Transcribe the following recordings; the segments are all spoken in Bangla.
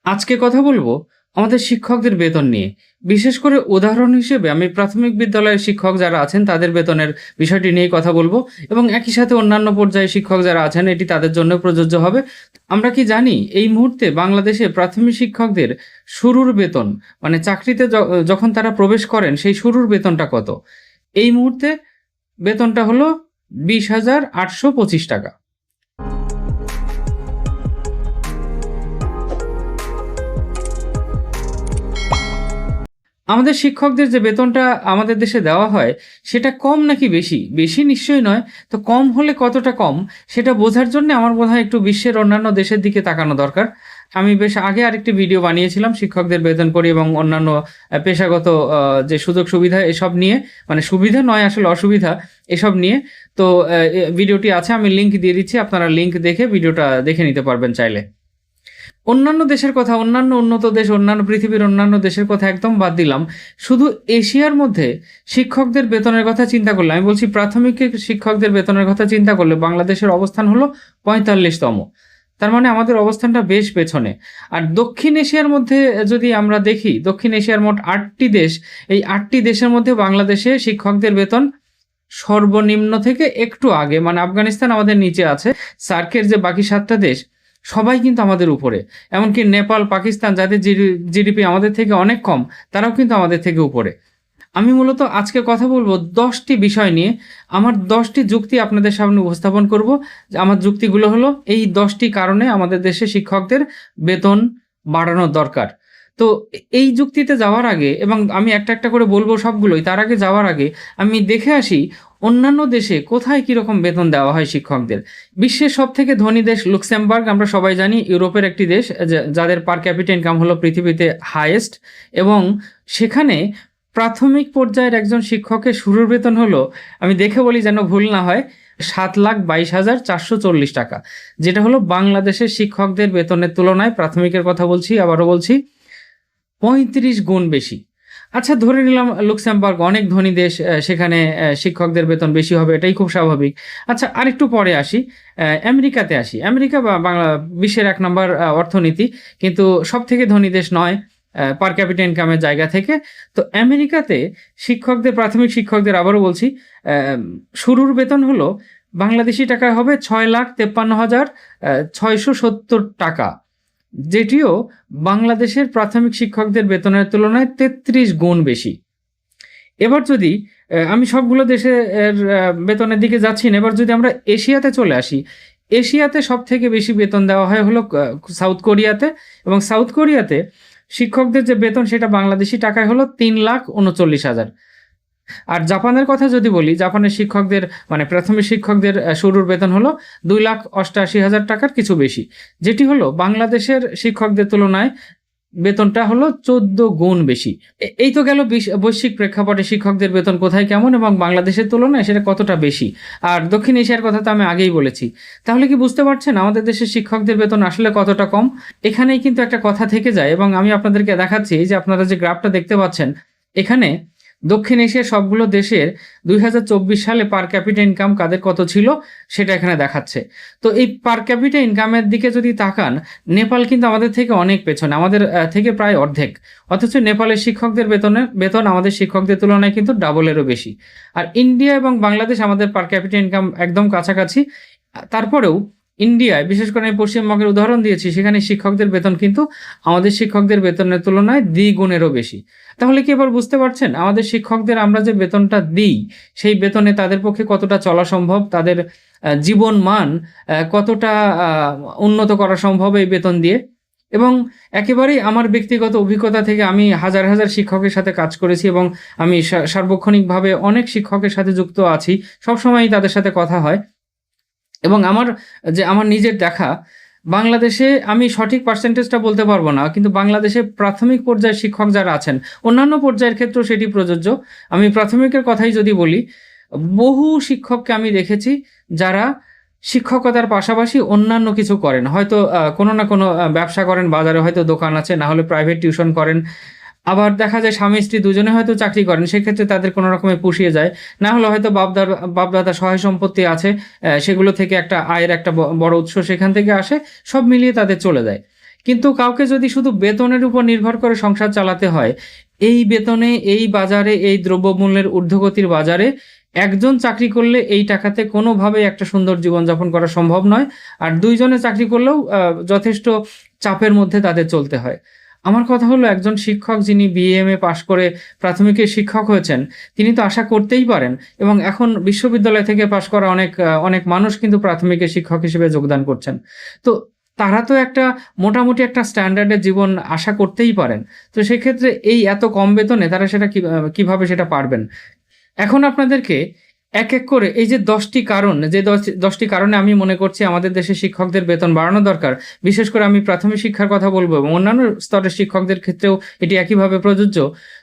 আজকে কথা বলবো আমাদের শিক্ষকদের বেতন নিয়ে। বিশেষ করে উদাহরণ হিসেবে আমি প্রাথমিক বিদ্যালয়ের শিক্ষক যারা আছেন তাদের বেতনের বিষয়টি নিয়েই কথা বলবো এবং একই সাথে অন্যান্য পর্যায়ের শিক্ষক যারা আছেন এটি তাদের জন্য প্রযোজ্য হবে। আমরা কি জানি এই মুহূর্তে বাংলাদেশে প্রাথমিক শিক্ষকদের শুরুর বেতন, মানে চাকরিতে যখন তারা প্রবেশ করেন সেই শুরুর বেতনটা কত? এই মুহূর্তে বেতনটা হলো 20,825 টাকা। আমাদের শিক্ষকদের যে বেতনটা আমাদের দেশে দেওয়া হয় সেটা কম নাকি বেশি? বেশি নিশ্চয়ই নয়। তো কম হলে কতটা কম সেটা বোঝার জন্য আমার মনে হয় একটু বিশ্বের অন্যান্য দেশের দিকে তাকানো দরকার। আমি বেশ আগে আরেকটি ভিডিও বানিয়েছিলাম শিক্ষকদের বেতন করি এবং অন্যান্য পেশাগত যে সুযোগ সুবিধা এসব নিয়ে, মানে সুবিধা নয় আসলে অসুবিধা এসব নিয়ে। তো ভিডিওটি আছে, আমি লিংক দিয়ে দিচ্ছি, আপনারা লিংক দেখে ভিডিওটা দেখে নিতে পারবেন চাইলে। অন্যান্য দেশের কথা, অন্যান্য উন্নত দেশ, অন্যান্য পৃথিবীর অন্যান্য দেশের কথা একদম বাদ দিলাম। শুধু এশিয়ার মধ্যে শিক্ষকদের বেতনের কথা চিন্তা করলে, আমি বলছি প্রাথমিক শিক্ষকদের বেতনের কথা চিন্তা করলে বাংলাদেশের অবস্থান হলো 45তম। তার মানে আমাদের অবস্থানটা বেশ পেছনে। আর দক্ষিণ এশিয়ার মধ্যে যদি আমরা দেখি, দক্ষিণ এশিয়ার মোট 8টি দেশ, এই 8টি দেশের মধ্যে বাংলাদেশে শিক্ষকদের বেতন সর্বনিম্ন থেকে একটু আগে, মানে আফগানিস্তান আমাদের নিচে আছে, সার্কের যে বাকি 7টা দেশ সবাই কিন্তু আমাদের উপরে। এমনকি নেপাল, পাকিস্তান যাদের জিডিপি আমাদের থেকে অনেক কম, তারাও কিন্তু আমাদের থেকে উপরে। আমি মূলত আজকে কথা বলবো 10টি বিষয় নিয়ে। আমার 10টি যুক্তি আপনাদের সামনে উপস্থাপন করব। আমার যুক্তিগুলো হলো এই 10টি কারণে আমাদের দেশে শিক্ষকদের বেতন বাড়ানো দরকার। তো এই যুক্তিতে যাওয়ার আগে, এবং আমি একটা একটা করে বলবো সবগুলোই, তার আগে যাওয়ার আগে আমি দেখে আসি অন্যান্য দেশে কোথায় কীরকম বেতন দেওয়া হয় শিক্ষকদের। বিশ্বের সব থেকে ধনী দেশ লুক্সেমবার্গ, আমরা সবাই জানি, ইউরোপের একটি দেশ যাদের পার ক্যাপিটা ইনকাম হলো পৃথিবীতে হাইয়েস্ট। এবং সেখানে প্রাথমিক পর্যায়ের একজন শিক্ষকের শুরুর বেতন হলো, আমি দেখে বলি যেন ভুল না হয়, 7,22,440 টাকা, যেটা হলো বাংলাদেশের শিক্ষকদের বেতনের তুলনায়, প্রাথমিকের কথা বলছি, আবারও বলছি, 35 গুণ বেশি। আচ্ছা, ধরে নিলাম লুক্সেমবার্গ অনেক ধনী দেশ, সেখানে শিক্ষকদের বেতন বেশি হবে, এটাই খুব স্বাভাবিক। আচ্ছা, আরেকটু পরে আসি, আমেরিকাতে আসি। আমেরিকা বা বাংলা বিশ্বের 1 নম্বর অর্থনীতি, কিন্তু সব থেকে ধনী দেশ নয় পার ক্যাপিটা ইনকামের জায়গা থেকে। তো আমেরিকাতে শিক্ষকদের, প্রাথমিক শিক্ষকদের, আবারও বলছি, শুরুর বেতন হলো বাংলাদেশি টাকায় হবে 6,53,670 টাকা, যেটিও বাংলাদেশের প্রাথমিক শিক্ষকদের বেতনের তুলনায় 33 গুণ বেশি। এবার যদি আমি সবগুলো দেশের বেতনের দিকে যাচ্ছি না, এবার যদি আমরা এশিয়াতে চলে আসি, এশিয়াতে সব থেকে বেশি বেতন দেওয়া হয় হলো সাউথ কোরিয়াতে। এবং সাউথ কোরিয়াতে শিক্ষকদের যে বেতন সেটা বাংলাদেশি টাকায় হলো 3,39,000। আর জাপানের কথা যদি বলি, জাপানের শিক্ষকদের, মানে প্রাথমিক শিক্ষকদের শুরুর বেতন হলো 2,88,000 টাকার কিছু বেশি, যেটি হলো বাংলাদেশের শিক্ষকদের তুলনায় বেতনটা হলো 14 গুণ বেশি। এই তো গেল বৈশ্বিক প্রেক্ষাপটে শিক্ষকদের বেতন কোথায় কেমন এবং বাংলাদেশের তুলনায় সেটা কতটা বেশি। আর দক্ষিণ এশিয়ার কথা তো আমি আগেই বলেছি। তাহলে কি বুঝতে পারছেন আমাদের দেশের শিক্ষকদের বেতন আসলে কতটা কম? এখানেই কিন্তু একটা কথা থেকে যায়, এবং আমি আপনাদেরকে দেখাচ্ছি যে আপনারা যে গ্রাফটা দেখতে পাচ্ছেন, এখানে দক্ষিণ এশিয়ার সবগুলো দেশের 2024 সালে পার ক্যাপিটা ইনকাম কাদের কত ছিল সেটা এখানে দেখাচ্ছে। তো এই পার ক্যাপিটা ইনকামের দিকে যদি তাকান, নেপাল কিন্তু আমাদের থেকে অনেক পেছনে, আমাদের থেকে প্রায় অর্ধেক। অথচ নেপালের শিক্ষকদের বেতন আমাদের শিক্ষকদের তুলনায় কিন্তু ডাবলেরও বেশি। আর ইন্ডিয়া এবং বাংলাদেশ আমাদের পার ক্যাপিটা ইনকাম একদম কাছাকাছি। তারপরেও ইন্ডিয়ায়, বিশেষ করে আমি পশ্চিমবঙ্গের উদাহরণ দিয়েছি, সেখানে শিক্ষকদের বেতন কিন্তু আমাদের শিক্ষকদের বেতনের তুলনায় দ্বিগুণেরও বেশি। তাহলে কি এবার বুঝতে পারছেন আমাদের শিক্ষকদের আমরা যে বেতনটা দিই সেই বেতনে তাদের পক্ষে কতটা চলা সম্ভব, তাদের জীবন মান কতটা উন্নত করা সম্ভব এই বেতন দিয়ে। এবং একেবারেই আমার ব্যক্তিগত অভিজ্ঞতা থেকে, আমি হাজার হাজার শিক্ষকের সাথে কাজ করেছি এবং আমি সার্বক্ষণিকভাবে অনেক শিক্ষকের সাথে যুক্ত আছি, সবসময়ই তাদের সাথে কথা হয়। এবং আমার নিজের দেখা, বাংলাদেশে আমি সঠিক পার্সেন্টেজটা বলতে পারবো না, কিন্তু বাংলাদেশে প্রাথমিক পর্যায়ের শিক্ষক যারা আছেন, অন্যান্য পর্যায়ের ক্ষেত্রেও সেটি প্রযোজ্য, আমি প্রাথমিকের কথাই যদি বলি, বহু শিক্ষককে আমি দেখেছি যারা শিক্ষকতার পাশাপাশি অন্যান্য কিছু করেন, হয়তো কোনো না কোনো ব্যবসা করেন, বাজারে হয়তো দোকান আছে, না হলে প্রাইভেট টিউশন করেন। আবার দেখা যায় স্বামী স্ত্রী দুজনে হয়তো চাকরি করেন, সেক্ষেত্রে তাদের কোনো রকমে পুষিয়ে যায়, না হলে হয়তো বাপদাদা সহায় সম্পত্তি আছে, সেগুলো থেকে একটা আয়ের একটা বড় উৎস সেখান থেকে আসে, সব মিলিয়ে তাদের চলে যায়। কিন্তু কাউকে যদি শুধু বেতনের উপর নির্ভর করে সংসার চালাতে হয়, এই বেতনে, এই বাজারে, এই দ্রব্যমূল্যের ঊর্ধ্বগতির বাজারে একজন চাকরি করলে এই টাকাতে কোনোভাবেই একটা সুন্দর জীবনযাপন করা সম্ভব নয়। আর দুইজনে চাকরি করলেও যথেষ্ট চাপের মধ্যে তাদের চলতে হয়। আমার কথা হলো, একজন শিক্ষক যিনি বিএমএ পাশ করে প্রাথমিকের শিক্ষক হয়েছেন, তিনি তো আশা করতেই পারেন, এবং এখন বিশ্ববিদ্যালয় থেকে পাশ করা অনেক মানুষ কিন্তু প্রাথমিকের শিক্ষক হিসেবে যোগদান করছেন। তো তারা তো একটা মোটামুটি একটা স্ট্যান্ডার্ডের জীবন আশা করতেই পারেন। তো সেক্ষেত্রে এই এত কম বেতনে তারা সেটা কিভাবে সেটা পারবেন? এখন আপনাদেরকে এক এক করে এই যে 10টি কারণ, যে 10টি কারণে আমি মনে করছি আমাদের দেশে শিক্ষকদের বেতন বাড়ানো দরকার, বিশেষ করে আমি প্রাথমিক শিক্ষার কথা বলবো এবং অন্যান্য স্তরের শিক্ষকদের ক্ষেত্রেও এটি একইভাবে প্রযোজ্য।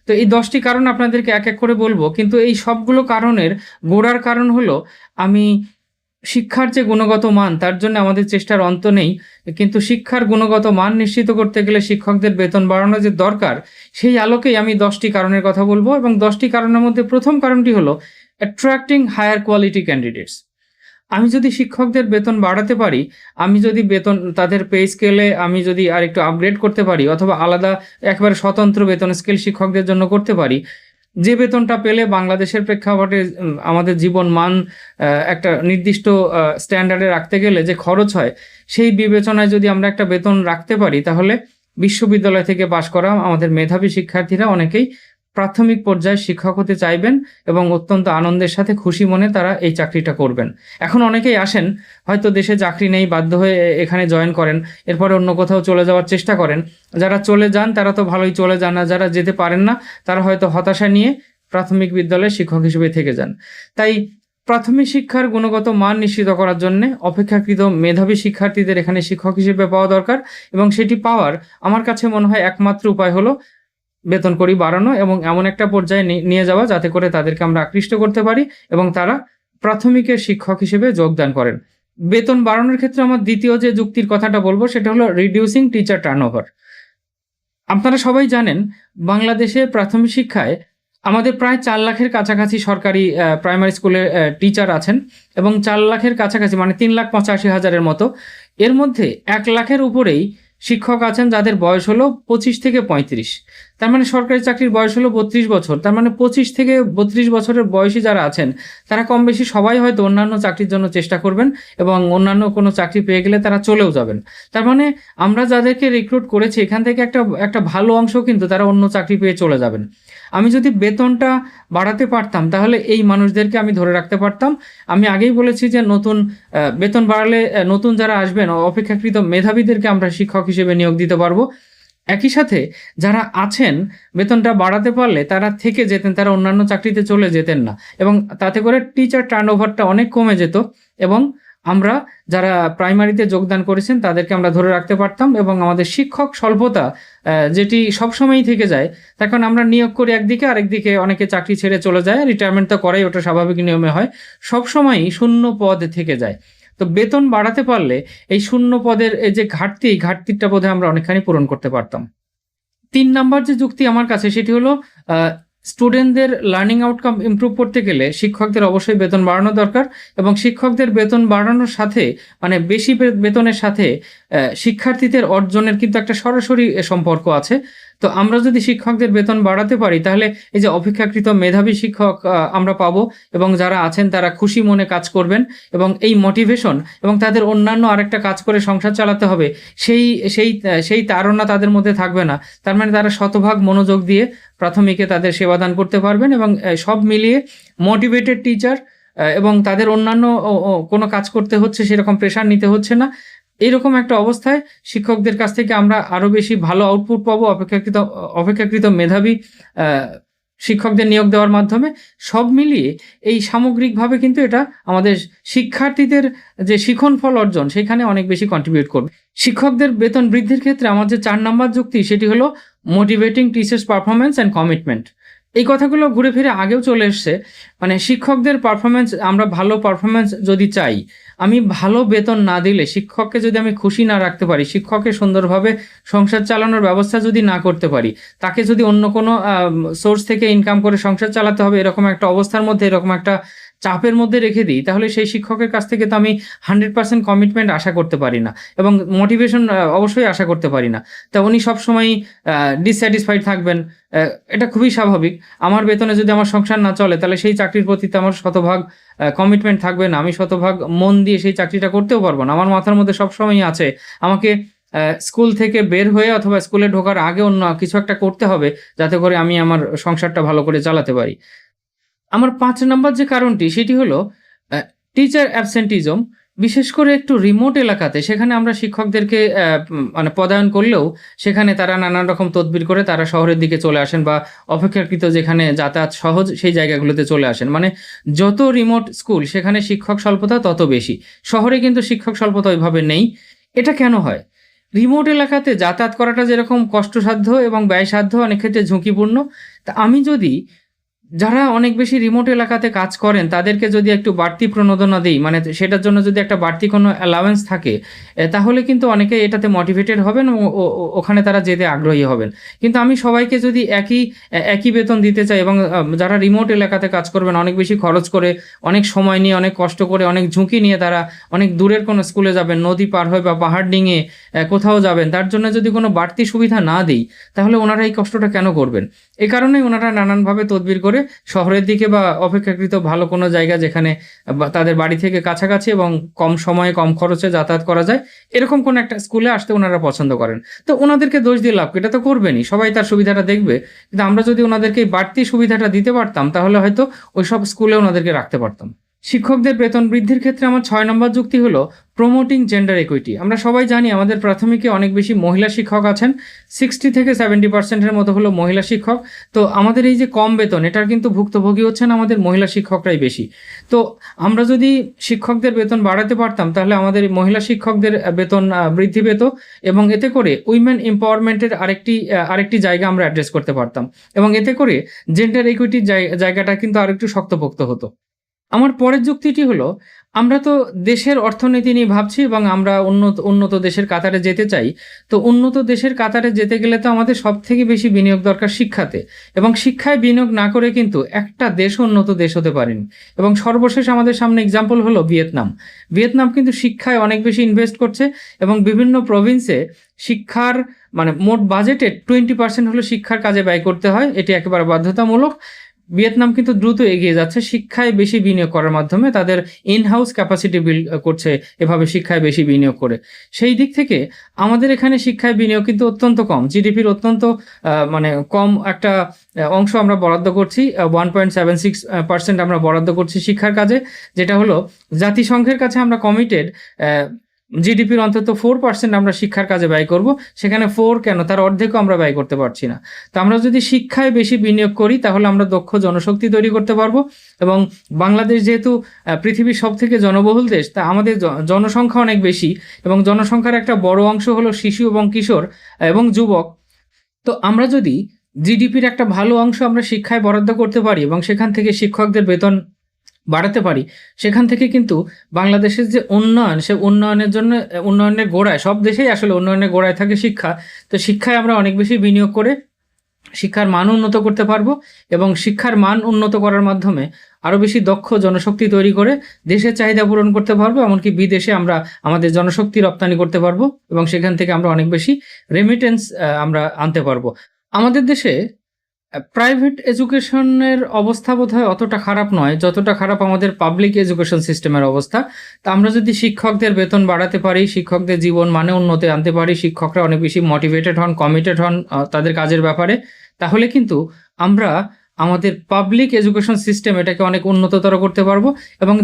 তো এই 10টি কারণ আপনাদেরকে এক এক করে বলবো, কিন্তু এই সবগুলো কারণের গোড়ার কারণ হলো, আমি শিক্ষার যে গুণগত মান, তার জন্য আমাদের চেষ্টার অন্ত নেই, কিন্তু শিক্ষার গুণগত মান নিশ্চিত করতে গেলে শিক্ষকদের বেতন বাড়ানো যে দরকার, সেই আলোকেই আমি 10টি কারণের কথা বলবো। এবং 10টি কারণের মধ্যে প্রথম কারণটি হলো অ্যাট্রাক্টিং হায়ার কোয়ালিটি ক্যান্ডিডেটস। আমি যদি শিক্ষকদের বেতন বাড়াতে পারি, আমি যদি বেতন তাদের পে স্কেলে আমি যদি আর একটু আপগ্রেড করতে পারি, অথবা আলাদা একেবারে স্বতন্ত্র বেতন স্কেল শিক্ষকদের জন্য করতে পারি, যে বেতনটা পেলে বাংলাদেশের প্রেক্ষাপটে আমাদের জীবন মান একটা নির্দিষ্ট স্ট্যান্ডার্ডে রাখতে গেলে যে খরচ হয়, সেই বিবেচনায় যদি আমরা একটা বেতন রাখতে পারি, তাহলে বিশ্ববিদ্যালয় থেকে পাশ করা আমাদের মেধাবী শিক্ষার্থীরা অনেকেই প্রাথমিক পর্যায়ে শিক্ষক হতে চাইবেন এবং অত্যন্ত আনন্দের সাথে খুশি মনে তারা এই চাকরিটা করবেন। এখন অনেকেই আসেন, হয়তো দেশে চাকরি নেই, বাধ্য হয়ে এখানে জয়েন করেন, এরপরে অন্য কোথাও চলে যাওয়ার চেষ্টা করেন। যারা চলে যান তারা তো ভালোই চলে যান, না যারা যেতে পারেন না তারা হয়তো হতাশা নিয়ে প্রাথমিক বিদ্যালয়ে শিক্ষক হিসেবে থেকে যান। তাই প্রাথমিক শিক্ষার গুণগত মান নিশ্চিত করার জন্য অপেক্ষাকৃত মেধাবী শিক্ষার্থীদের এখানে শিক্ষক হিসেবে পাওয়া দরকার, এবং সেটি পাওয়ার আমার কাছে মনে হয় একমাত্র উপায় হলো বেতন করি বাড়ানো এবং এমন একটা পর্যায়ে নিয়ে যাওয়া যাতে করে তাদেরকে আমরা আকৃষ্ট করতে পারি এবং তারা প্রাথমিকের শিক্ষক হিসেবে যোগদান করেন। বেতন বাড়ানোর ক্ষেত্রে আমার দ্বিতীয় যে যুক্তির কথাটা বলবো সেটা হলো রিডিউসিং টিচার টার্নওভার। আপনারা সবাই জানেন, বাংলাদেশে প্রাথমিক শিক্ষায় আমাদের প্রায় 4 লাখের কাছাকাছি সরকারি প্রাইমারি স্কুলে টিচার আছেন, এবং 4 লাখের কাছাকাছি মানে 3,85,000-এর মতো। এর মধ্যে 1 লাখের উপরেই শিক্ষক আছেন যাদের বয়স হলো 25 থেকে 35। তার মানে সরকারি চাকরির বয়স হলো 32 বছর। তার মানে 25 থেকে 32 বছরের বয়সী যারা আছেন তারা কম বেশি সবাই হয়তো অন্যান্য চাকরির জন্য চেষ্টা করবেন, এবং অন্যান্য কোনো চাকরি পেয়ে গেলে তারা চলেও যাবেন। তার মানে আমরা যাদেরকে রিক্রুট করেছি এখান থেকে একটা ভালো অংশ কিন্তু তারা অন্য চাকরি পেয়ে চলে যাবেন। আমি যদি বেতনটা বাড়াতে পারতাম তাহলে এই মানুষদেরকে আমি ধরে রাখতে পারতাম। আমি আগেই বলেছি যে নতুন বেতন বাড়ালে নতুন যারা আসবেন অপেক্ষাকৃত মেধাবীদেরকে আমরা শিক্ষক হিসেবে নিয়োগ দিতে পারবো। একই সাথে যারা আছেন বেতনটা বাড়াতে পারলে তারা থেকে যেতেন, তারা অন্যান্য চাকরিতে চলে যেতেন না, এবং তাতে করে টিচার টার্নওভারটা অনেক কমে যেত, এবং আমরা যারা প্রাইমারিতে যোগদান করেছেন তাদেরকে আমরা ধরে রাখতে পারতাম। এবং আমাদের শিক্ষক স্বল্পতা যেটি সবসময়ই থেকে যায়, তার কারণ আমরা নিয়োগ করি একদিকে, আরেকদিকে অনেকে চাকরি ছেড়ে চলে যায়, রিটায়ারমেন্ট তো করাই, ওটা স্বাভাবিক নিয়মে হয়, সবসময়ই শূন্য পদ থেকে যায়। তো বেতন বাড়াতে পারলে এই শূন্য পদের এই যে ঘাটতিটা বোধহয় আমরা অনেকখানি পূরণ করতে পারতাম। 3 নাম্বার যে যুক্তি আমার কাছে সেটি হলো, স্টুডেন্টদের লার্নিং আউটকাম ইমপ্রুভ করতে গেলে শিক্ষকদের অবশ্যই বেতন বাড়ানো দরকার, এবং শিক্ষকদের বেতন বাড়ানোর সাথে মানে বেশি বেতনের সাথে শিক্ষার্থীদের অর্জনের কিন্তু একটা সরাসরি সম্পর্ক আছে। তো আমরা যদি শিক্ষকদের বেতন বাড়াতে পারি তাহলে এই যে অপেক্ষাকৃত মেধাবী শিক্ষক আমরা পাবো, এবং যারা আছেন তারা খুশি মনে কাজ করবেন, এবং এই মোটিভেশন এবং তাদের অন্যান্য আরেকটা কাজ করে সংসার চালাতে হবে সেই সেই সেই তাড়না তাদের মধ্যে থাকবে না। তার মানে তারা শতভাগ মনোযোগ দিয়ে প্রাথমিকে তাদের সেবাদান করতে পারবেন, এবং সব মিলিয়ে মোটিভেটেড টিচার, এবং তাদের অন্যান্য কোনো কাজ করতে হচ্ছে সেরকম প্রেশার নিতে হচ্ছে না। এইরকম একটা অবস্থায় শিক্ষকদের কাছ থেকে আমরা আরো বেশি ভালো আউটপুট পাবো অপেক্ষাকৃত মেধাবী শিক্ষকদের নিয়োগ দেওয়ার মাধ্যমে। সব মিলিয়ে এই সামগ্রিকভাবে কিন্তু এটা আমাদের শিক্ষার্থীদের যে শিখন ফল অর্জন সেখানে অনেক বেশি কন্ট্রিবিউট করবে। শিক্ষকদের বেতন বৃদ্ধির ক্ষেত্রে আমার যে 4 নাম্বার যুক্তি সেটি হলো motivating teachers performance and commitment. এই কথাগুলো ঘুরে ফিরে আগেও চলে এসছে। মানে শিক্ষকদের পারফরমেন্স, আমরা ভালো পারফরমেন্স যদি চাই, আমি ভালো বেতন না দিলে, শিক্ষককে যদি আমি খুশি না রাখতে পারি, শিক্ষককে সুন্দরভাবে সংসার চালানোর ব্যবস্থা যদি না করতে পারি, তাকে যদি অন্য কোনো সোর্স থেকে ইনকাম করে সংসার চালাতে হবে এরকম একটা অবস্থার মধ্যে এরকম একটা চাপের মধ্যে রেখে দিই, তাহলে সেই শিক্ষকের কাছ থেকে তো আমি 100% কমিটমেন্ট আশা করতে পারি না, এবং মোটিভেশন অবশ্যই আশা করতে পারি না। তা উনি সবসময় ডিসস্যাটিসফাইড থাকবেন, এটা খুবই স্বাভাবিক। আমার বেতনে যদি আমার সংসার না চলে, তাহলে সেই চাকরির প্রতি তো আমার শতভাগ কমিটমেন্ট থাকবে না, আমি শতভাগ মন দিয়ে সেই চাকরিটা করতেও পারবো না। আমার মাথার মধ্যে সবসময়ই আছে আমাকে স্কুল থেকে বের হয়ে অথবা স্কুলে ঢোকার আগে অন্য কিছু একটা করতে হবে, যাতে করে আমি আমার সংসারটা ভালো করে চালাতে পারি। আমার ৫ নাম্বার যে কারণটি, সেটি হলো টিচার অ্যাবসেন্টিজম। বিশেষ করে একটু রিমোট এলাকাতে, সেখানে আমরা শিক্ষকদেরকে মানে পদায়ন করলেও সেখানে তারা নানান রকম তদবির করে তারা শহরের দিকে চলে আসেন, বা অপেক্ষাকৃত যেখানে যাতায়াত সহজ সেই জায়গাগুলোতে চলে আসেন। মানে যত রিমোট স্কুল, সেখানে শিক্ষক স্বল্পতা তত বেশি। শহরে কিন্তু শিক্ষক স্বল্পতা ওইভাবে নেই। এটা কেন হয়? রিমোট এলাকাতে যাতায়াত করাটা যেরকম কষ্টসাধ্য এবং ব্যয়সাধ্য, অনেক ক্ষেত্রে ঝুঁকিপূর্ণ। তা আমি যদি যারা অনেক বেশি রিমোট এলাকাতে কাজ করেন তাদেরকে যদি একটু বাড়তি প্রণোদনা দিই, মানে সেটার জন্য যদি একটা বাড়তি কোনো অ্যালাওয়েন্স থাকে, তাহলে কিন্তু অনেকে এটাতে মোটিভেটেড হবেন ও ওখানে তারা যেতে আগ্রহী হবেন। কিন্তু আমি সবাইকে যদি একই বেতন দিতে চাই, এবং যারা রিমোট এলাকাতে কাজ করবেন অনেক বেশি খরচ করে, অনেক সময় নিয়ে, অনেক কষ্ট করে, অনেক ঝুঁকি নিয়ে তারা অনেক দূরের কোনো স্কুলে যাবেন, নদী পার হয়ে বা পাহাড় ডিঙে কোথাও যাবেন, তার জন্য যদি কোনো বাড়তি সুবিধা না দিই, তাহলে ওনারা এই কষ্টটা কেন করবেন? এই কারণেই ওনারা নানানভাবে তদবির করে শহরের দিকে বা অপেক্ষাকৃত ভালো কোনো জায়গা, যেখানে তাদের বাড়ি থেকে কাছাকাছি এবং কম সময়ে কম খরচে যাতায়াত করা যায়, এরকম কোন একটা স্কুলে আসতে ওনারা পছন্দ করেন। তো ওনাদেরকে দোষ দিয়ে লাভ, এটা তো করবেনই, সবাই তার সুবিধাটা দেখবে। কিন্তু আমরা যদি ওনাদেরকে বাড়তি সুবিধাটা দিতে পারতাম, তাহলে হয়তো ওইসব স্কুলে ওনাদেরকে রাখতে পারতাম। শিক্ষকদের বেতন বৃদ্ধির ক্ষেত্রে আমার ৬ নম্বর যুক্তি হলো প্রমোটিং জেন্ডার ইকুইটি। আমরা সবাই জানি আমাদের প্রাথমিকে অনেক বেশি মহিলা শিক্ষক আছেন, 60 থেকে 70% মতো হলো মহিলা শিক্ষক। তো আমাদের এই যে কম বেতন, এটার কিন্তু ভুক্তভোগী হচ্ছেন আমাদের মহিলা শিক্ষকরাই বেশি। তো আমরা যদি শিক্ষকদের বেতন বাড়াতে পারতাম, তাহলে আমাদের মহিলা শিক্ষকদের বেতন বৃদ্ধি পেত, এবং এতে করে উইমেন এম্পাওয়ারমেন্টের আরেকটি জায়গা আমরা অ্যাড্রেস করতে পারতাম, এবং এতে করে জেন্ডার ইকুইটির জায়গাটা কিন্তু আরেকটু শক্তপোক্ত হতো। আমার পরের যুক্তিটি হলো, আমরা তো দেশের অর্থনীতি নিয়ে ভাবছি এবং আমরা উন্নত দেশের কাতারে যেতে চাই। তো উন্নত দেশের কাতারে যেতে গেলে তো আমাদের সব থেকে বেশি বিনিয়োগ দরকার শিক্ষাতে, এবং শিক্ষায় বিনিয়োগ না করে কিন্তু একটা দেশও উন্নত দেশ হতে পারেনি। এবং সর্বশেষ আমাদের সামনে এক্সাম্পল হলো ভিয়েতনাম কিন্তু শিক্ষায় অনেক বেশি ইনভেস্ট করছে, এবং বিভিন্ন প্রভিন্সে শিক্ষার মানে মোট বাজেটের 20% হলো শিক্ষার কাজে ব্যয় করতে হয়, এটি একেবারে বাধ্যতামূলক। ভিয়েতনাম কিন্তু দ্রুত এগিয়ে যাচ্ছে শিক্ষায় বেশি বিনিয়োগ করার মাধ্যমে, তাদের ইনহাউস ক্যাপাসিটি বিল্ড করছে এভাবে শিক্ষায় বেশি বিনিয়োগ করে। সেই দিক থেকে আমাদের এখানে শিক্ষায় বিনিয়োগ কিন্তু অত্যন্ত কম, জিডিপির অত্যন্ত মানে কম একটা অংশ আমরা বরাদ্দ করছি, 1.76% আমরা বরাদ্দ করছি শিক্ষার কাজে, যেটা হলো জাতিসংঘের কাছে আমরা কমিটেড জিডিপির অন্তত 4% আমরা শিক্ষার কাজে ব্যয় করব। সেখানে 4 কেন, তার অর্ধেকও আমরা ব্যয় করতে পারছি না। তো আমরা যদি শিক্ষায় বেশি বিনিয়োগ করি, তাহলে আমরা দক্ষ জনশক্তি তৈরি করতে পারবো। এবং বাংলাদেশ যেহেতু পৃথিবীর সব থেকে জনবহুল দেশ, তা আমাদের জনসংখ্যা অনেক বেশি, এবং জনসংখ্যার একটা বড় অংশ হলো শিশু এবং কিশোর এবং যুবক। তো আমরা যদি জিডিপির একটা ভালো অংশ আমরা শিক্ষায় বরাদ্দ করতে পারি, এবং সেখান থেকে শিক্ষকদের বেতন বাড়াতে পারি, সেখান থেকে কিন্তু বাংলাদেশের যে উন্নয়ন, সে উন্নয়নের জন্য, উন্নয়নের গোড়ায়, সব দেশেই আসলে উন্নয়নের গোড়ায় থাকে শিক্ষা। তো শিক্ষায় আমরা অনেক বেশি বিনিয়োগ করে শিক্ষার মান উন্নত করতে পারবো, এবং শিক্ষার মান উন্নত করার মাধ্যমে আরও বেশি দক্ষ জনশক্তি তৈরি করে দেশের চাহিদা পূরণ করতে পারবো, এমনকি বিদেশে আমরা আমাদের জনশক্তি রপ্তানি করতে পারবো, এবং সেখান থেকে আমরা অনেক বেশি রেমিটেন্স আমরা আনতে পারবো। আমাদের দেশে প্রাইভেট এডুকেশনের অবস্থা বোধহয় অতটা খারাপ নয়, যতটা খারাপ আমাদের পাবলিক এডুকেশন সিস্টেমের অবস্থা। তা আমরা যদি শিক্ষকদের বেতন বাড়াতে পারি, শিক্ষকদের জীবন মানে উন্নতি আনতে পারি, শিক্ষকরা অনেক বেশি মোটিভেটেড হন, কমিটেড হন তাদের কাজের ব্যাপারে, তাহলে কিন্তু আমরা আমাদের পাবলিক এডুকেশন সিস্টেম এটাকে অনেক উন্নততর করতে পারবো। এবং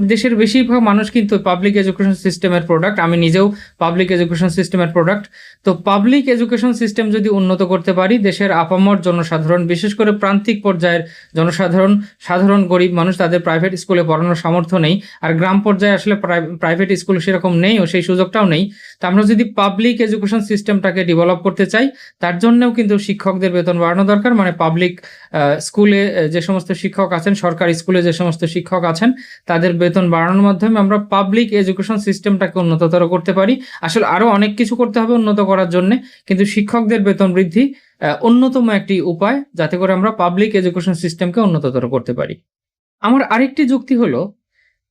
দেশের বেশিরভাগ মানুষ কিন্তু পাবলিক এডুকেশন সিস্টেমের প্রোডাক্ট, আমি নিজেও পাবলিক এডুকেশন সিস্টেমের প্রোডাক্ট। তো পাবলিক এডুকেশন সিস্টেম যদি উন্নত করতে পারি, দেশের আপামর জনসাধারণ, বিশেষ করে প্রান্তিক পর্যায়ের সাধারণ গরিব মানুষ, তাদের প্রাইভেট স্কুলে পড়ানোর সামর্থ্য নেই, আর গ্রাম পর্যায়ে আসলে প্রাইভেট স্কুল সেরকম নেই, ও সেই সুযোগটাও নেই। তা আমরা যদি পাবলিক এডুকেশন সিস্টেমটাকে ডেভেলপ করতে চাই, তার জন্যও কিন্তু শিক্ষকদের বেতন বাড়ানো দরকার। মানে পাবলিক স্কুলে যে সমস্ত শিক্ষক আছেন, সরকারি স্কুলে যে সমস্ত শিক্ষক আছেন, তাদের বেতন বাড়ানোর মাধ্যমে আমরা পাবলিক এডুকেশন সিস্টেমটাকে উন্নততর করতে পারি। আসলে আরো অনেক কিছু করতে হবে উন্নত করার জন্য, কিন্তু শিক্ষকদের বেতন বৃদ্ধি অন্যতম একটি উপায়, যাতে করে আমরা পাবলিক এডুকেশন সিস্টেমকে উন্নততর করতে পারি। আমার আরেকটি যুক্তি হলো,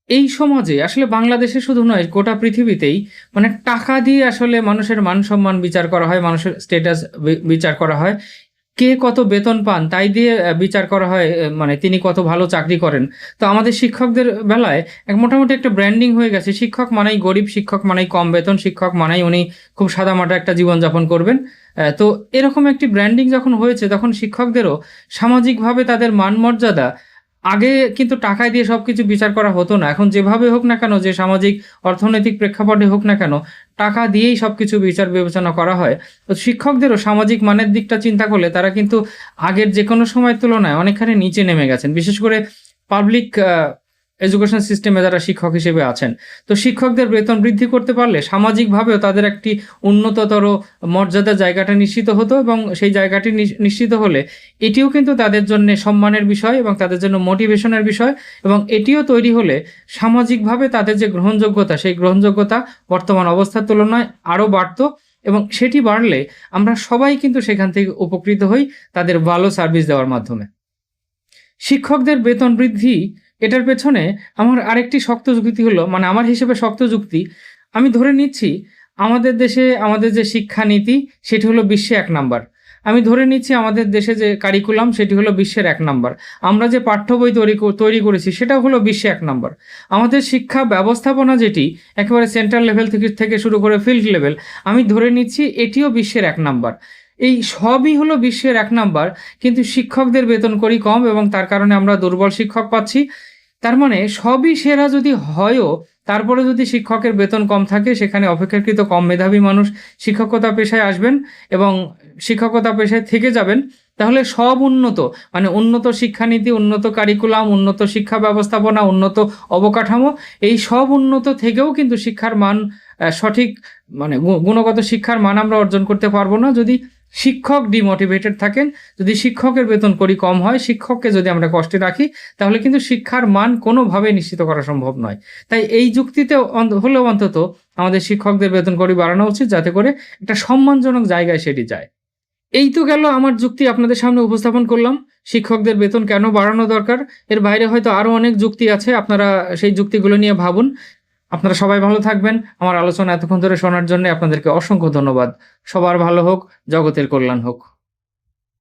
এই সমাজে আসলে বাংলাদেশে শুধু নয়, গোটা পৃথিবীতেই মানে টাকা দিয়ে আসলে মানুষের মান সম্মান বিচার করা হয়, মানুষের স্ট্যাটাস বিচার করা হয়, কে কত বেতন পান তাই দিয়ে বিচার করা হয়, মানে তিনি কত ভালো চাকরি করেন। তো আমাদের শিক্ষকদের বেলায় মোটামুটি একটা ব্র্যান্ডিং হয়ে গেছে, শিক্ষক মানেই গরিব, শিক্ষক মানেই কম বেতন, শিক্ষক মানেই উনি খুব সাদামাটা একটা জীবনযাপন করবেন। তো এরকম একটি ব্র্যান্ডিং যখন হয়েছে, তখন শিক্ষকদেরও সামাজিকভাবে তাদের মান মর্যাদা, আগে কিন্তু টাকায় দিয়ে সবকিছু বিচার করা হতো না, এখন যেভাবে হোক না কেন, যে সামাজিক অর্থনৈতিক প্রেক্ষাপটে হোক না কেন, টাকা দিয়েই সবকিছু বিচার বিবেচনা করা হয়। তো শিক্ষকদেরও সামাজিক মানের দিকটা চিন্তা করলে তারা কিন্তু আগের যে কোনো সময়ের তুলনায় অনেকখানি নিচে নেমে গেছেন, বিশেষ করে পাবলিক এডুকেশন সিস্টেমে যারা শিক্ষক হিসেবে আছেন। তো শিক্ষকদের বেতন বৃদ্ধি করতে পারলে সামাজিকভাবেও তাদের একটি উন্নততর মর্যাদার জায়গাটা নিশ্চিত হতো, এবং সেই জায়গাটি নিশ্চিত হলে এটিও কিন্তু তাদের জন্য সম্মানের বিষয় এবং তাদের জন্য মোটিভেশনের বিষয়, এবং এটিও তৈরি হলে সামাজিকভাবে তাদের যে গ্রহণযোগ্যতা, সেই গ্রহণযোগ্যতা বর্তমান অবস্থার তুলনায় আরও বাড়তো, এবং সেটি বাড়লে আমরা সবাই কিন্তু সেখান থেকে উপকৃত হই তাদের ভালো সার্ভিস দেওয়ার মাধ্যমে। শিক্ষকদের বেতন বৃদ্ধি, এটার পেছনে আমার আরেকটি শক্ত যুক্তি হলো, মানে আমার হিসেবে শক্ত যুক্তি, আমি ধরে নিচ্ছি আমাদের দেশে আমাদের যে শিক্ষানীতি সেটি হলো বিশ্বে 1 নাম্বার। আমি ধরে নিচ্ছি আমাদের দেশে যে কারিকুলাম সেটি হলো বিশ্বের 1 নাম্বার। আমরা যে পাঠ্য বই তৈরি করেছি সেটাও হলো বিশ্বে 1 নাম্বার। আমাদের শিক্ষা ব্যবস্থাপনা যেটি একেবারে সেন্ট্রাল লেভেল থেকে শুরু করে ফিল্ড লেভেল, আমি ধরে নিচ্ছি এটিও বিশ্বের 1 নাম্বার। এই সবই হলো বিশ্বের 1 নাম্বার, কিন্তু শিক্ষকদের বেতন করি কম, এবং তার কারণে আমরা দুর্বল শিক্ষক পাচ্ছি। তার মানে সবই সেরা যদি হয়ও, তারপরে যদি শিক্ষকের বেতন কম থাকে, সেখানে অপেক্ষাকৃত কম মেধাবী মানুষ শিক্ষকতা পেশায় আসবেন এবং শিক্ষকতা পেশায় থেকে যাবেন, তাহলে সব উন্নত, মানে উন্নত শিক্ষানীতি, উন্নত কারিকুলাম, উন্নত শিক্ষা ব্যবস্থাপনা, উন্নত অবকাঠামো, এই সব উন্নত থেকেও কিন্তু শিক্ষার মান সঠিক, মানে গুণগত শিক্ষার মান আমরা অর্জন করতে পারবো না যদি শিক্ষক ডিমোটিভেটেড থাকেন, যদি শিক্ষকের বেতন করি কম হয়, শিক্ষককে যদি আমরা কষ্টে রাখি, তাহলে কিন্তু শিক্ষার মান কোনোভাবে নিশ্চিত করা সম্ভব নয়। তাই এই যুক্তিতে হলেও অন্তত আমাদের শিক্ষকদের বেতন করি বাড়ানো উচিত, যাতে করে একটা সম্মানজনক জায়গায় সেটি যায়। এই তো গেল আমার যুক্তি, আপনাদের সামনে উপস্থাপন করলাম শিক্ষকদের বেতন কেন বাড়ানো দরকার। এর বাইরে হয়তো আরও অনেক যুক্তি আছে, আপনারা সেই যুক্তিগুলো নিয়ে ভাবুন। আপনারা সবাই ভালো থাকবেন। আমার আলোচনা এতক্ষণ ধরে শোনার জন্য আপনাদেরকে অসংখ্য ধন্যবাদ। সবার ভালো হোক, জগতের কল্যাণ হোক।